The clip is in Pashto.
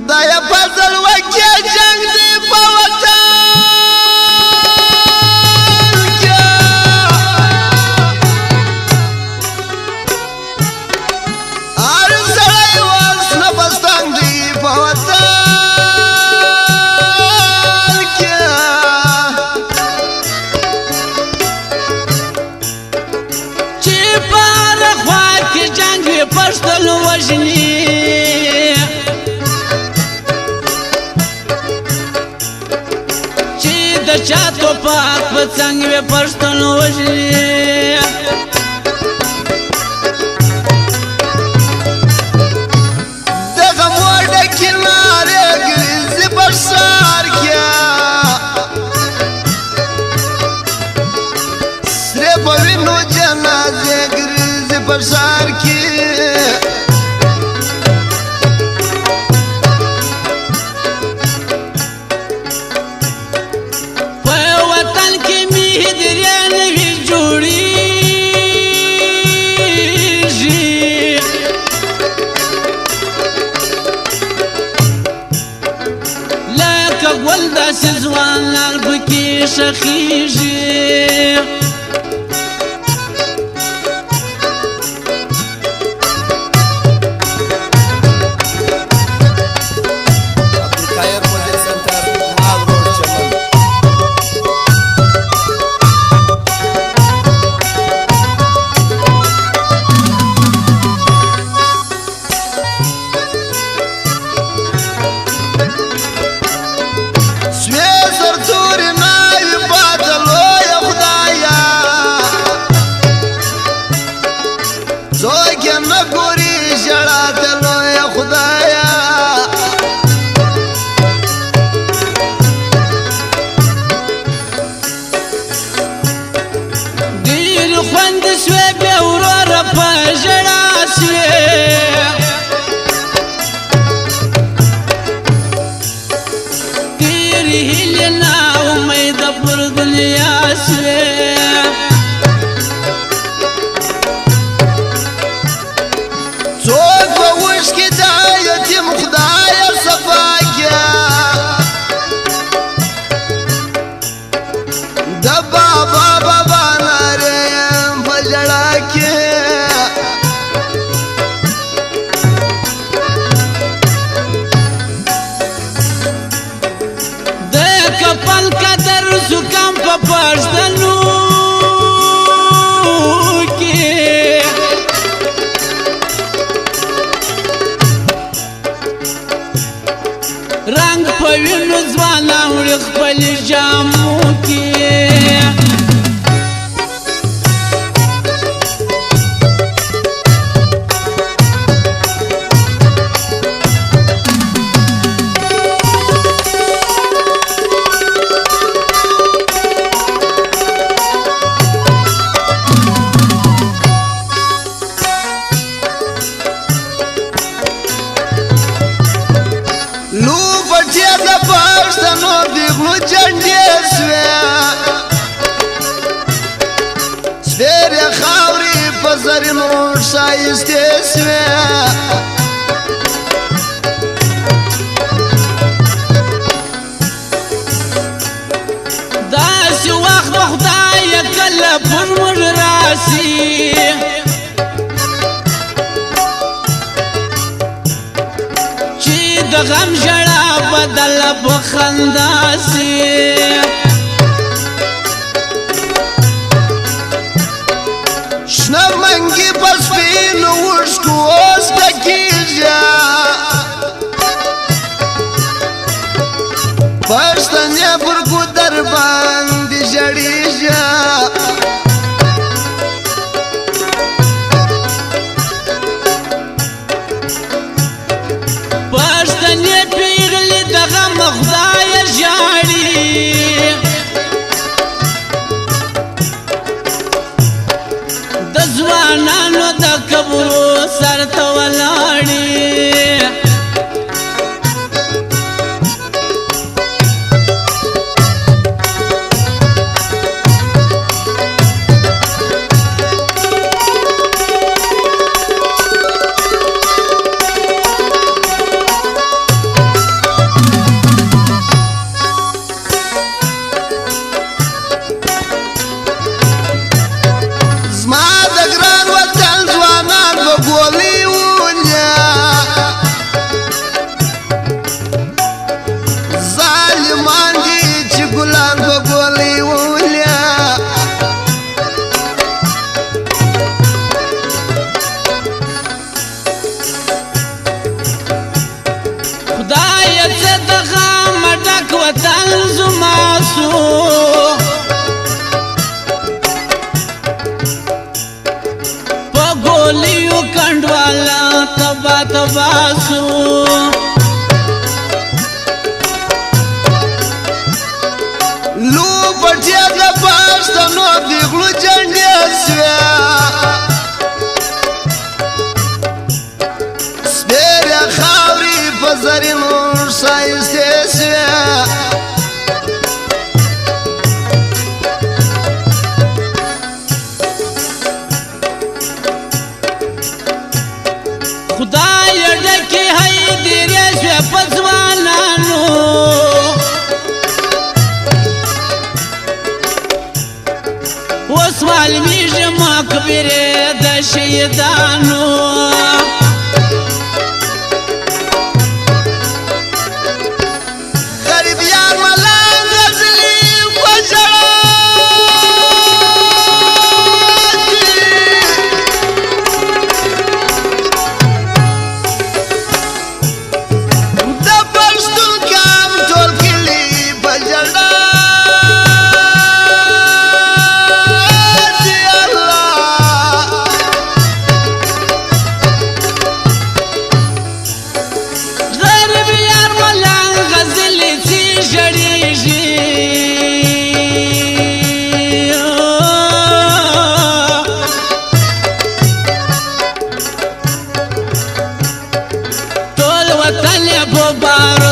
خدای فضل وکي جنگ دی په وطن کې هر سړی اوس نفس تنګ دی په وطن کې چې په هر خوا کې جنګ وي پښتون وژني د چا توپک په څنګ وي پښتون وژني دغه موډه کې نارې ګرځي په ښار کې سرې په وینو جنازې ګرځي په ښار کې ګل داسې ځوانان پکې ښخېږي پښتنو کې رنگ په وینو ځوانان وړي خپل جامو کې زرینو شایسته سوی داسې وخت به خدای کله پر موږ راسي چې د غم ژړا بدله په خندا سي منګي پس پینو وشکو اوس پکېږه پښتنې پر ګودر باندې ژړېږه پښتنې پیغلې د غم خدایه ژاړي د ځوانانو د قبرو سر ته ولاړې برکت باسو لو پټیا د پښتنو دیغلو جنډې سویا سپېره خاورې په زرینو ښایستې سویا خدای ډکې هیدرې شوې په ځوانانو اوس معلومیږي مقبرې د شهیدانو غریب یار ملنګ غزلي په ژړا د پښتون کام ټول کلي په ژړا ټول وطن یې په بارو